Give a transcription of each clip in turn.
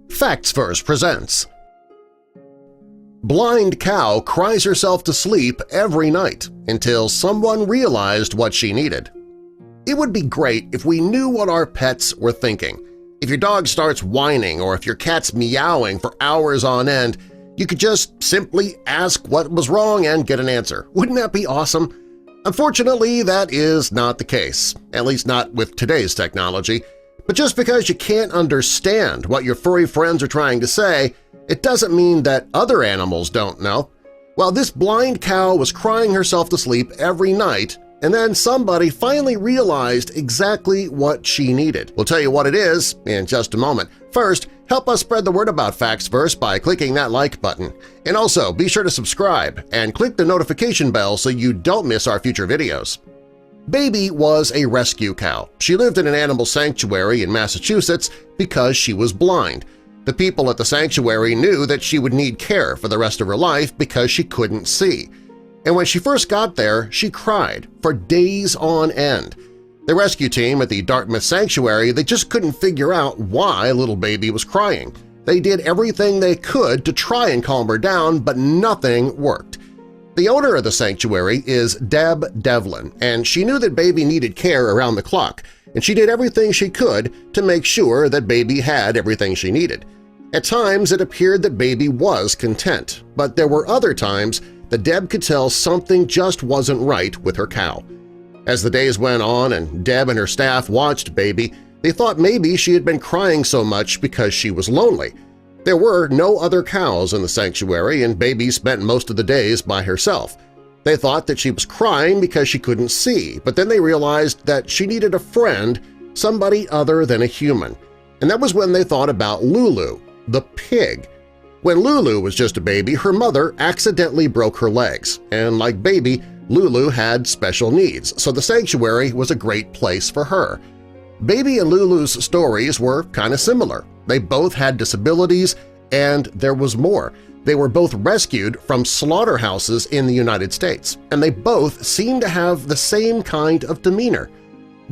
Facts Verse presents Blind cow cries herself to sleep every night until someone realized what she needed. It would be great if we knew what our pets were thinking. If your dog starts whining or if your cat's meowing for hours on end, you could just simply ask what was wrong and get an answer. Wouldn't that be awesome? Unfortunately, that is not the case, at least not with today's technology. But just because you can't understand what your furry friends are trying to say, it doesn't mean that other animals don't know. Well, this blind cow was crying herself to sleep every night, and then somebody finally realized exactly what she needed. We'll tell you what it is in just a moment. First, help us spread the word about Facts Verse by clicking that like button. And also, be sure to subscribe and click the notification bell so you don't miss our future videos. Baby was a rescue cow. She lived in an animal sanctuary in Massachusetts because she was blind. The people at the sanctuary knew that she would need care for the rest of her life because she couldn't see. And when she first got there, she cried for days on end. The rescue team at the Dartmouth Sanctuary, they just couldn't figure out why little baby was crying. They did everything they could to try and calm her down, but nothing worked. The owner of the sanctuary is Deb Devlin, and she knew that baby needed care around the clock, and she did everything she could to make sure that baby had everything she needed. At times, it appeared that baby was content, but there were other times that Deb could tell something just wasn't right with her cow. As the days went on and Deb and her staff watched baby, they thought maybe she had been crying so much because she was lonely. There were no other cows in the sanctuary, and baby spent most of the days by herself. They thought that she was crying because she couldn't see, but then they realized that she needed a friend, somebody other than a human. And that was when they thought about Lulu, the pig. When Lulu was just a baby, her mother accidentally broke her legs, and like baby, Lulu had special needs, so the sanctuary was a great place for her. Baby and Lulu's stories were kind of similar. They both had disabilities, and there was more. They were both rescued from slaughterhouses in the United States, and they both seemed to have the same kind of demeanor.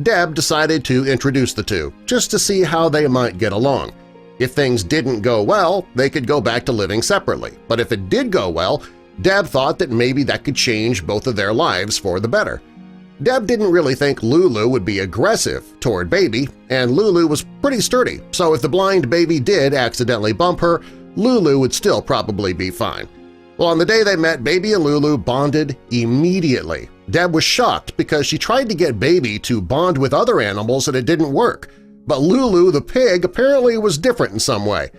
Deb decided to introduce the two, just to see how they might get along. If things didn't go well, they could go back to living separately, but if it did go well, Deb thought that maybe that could change both of their lives for the better. Deb didn't really think Lulu would be aggressive toward baby, and Lulu was pretty sturdy, so if the blind baby did accidentally bump her, Lulu would still probably be fine. Well, on the day they met, baby and Lulu bonded immediately. Deb was shocked because she tried to get baby to bond with other animals and it didn't work, but Lulu the pig apparently was different in some way.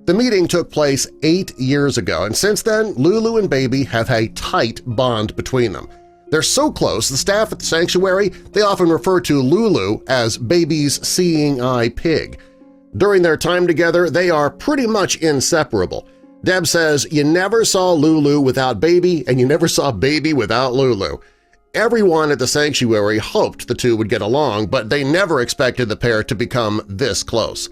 The meeting took place 8 years ago, and since then, Lulu and baby have a tight bond between them. They're so close, the staff at the sanctuary, they often refer to Lulu as baby's seeing eye pig. During their time together, they are pretty much inseparable. Deb says you never saw Lulu without baby and you never saw baby without Lulu. Everyone at the sanctuary hoped the two would get along, but they never expected the pair to become this close.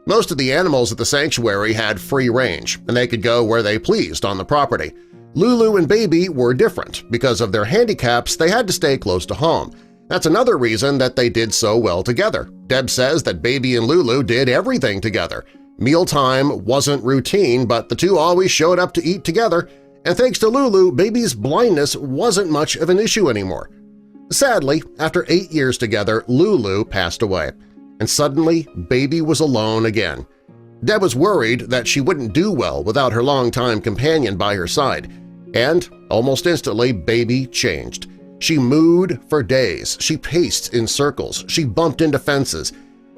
Most of the animals at the sanctuary had free range, and they could go where they pleased on the property. Lulu and baby were different. Because of their handicaps, they had to stay close to home. That's another reason that they did so well together. Deb says that baby and Lulu did everything together. Mealtime wasn't routine, but the two always showed up to eat together, and thanks to Lulu, baby's blindness wasn't much of an issue anymore. Sadly, after 8 years together, Lulu passed away, and suddenly baby was alone again. Deb was worried that she wouldn't do well without her longtime companion by her side, and almost instantly baby changed. She mooed for days, she paced in circles, she bumped into fences.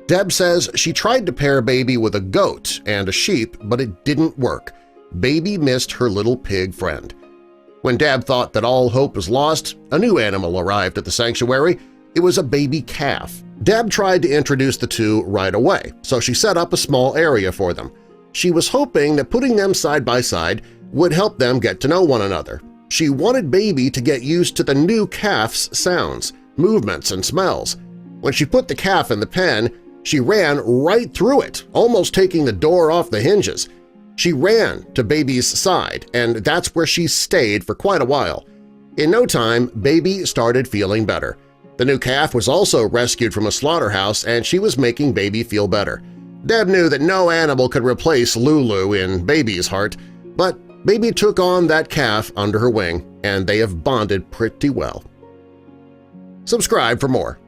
Deb says she tried to pair baby with a goat and a sheep, but it didn't work. Baby missed her little pig friend. When Deb thought that all hope was lost, a new animal arrived at the sanctuary. It was a baby calf. Deb tried to introduce the two right away, so she set up a small area for them. She was hoping that putting them side by side would help them get to know one another. She wanted baby to get used to the new calf's sounds, movements, and smells. When she put the calf in the pen, she ran right through it, almost taking the door off the hinges. She ran to baby's side, and that's where she stayed for quite a while. In no time, baby started feeling better. The new calf was also rescued from a slaughterhouse, and she was making baby feel better. Deb knew that no animal could replace Lulu in Baby's heart, but Baby took on that calf under her wing, and they have bonded pretty well. Subscribe for more.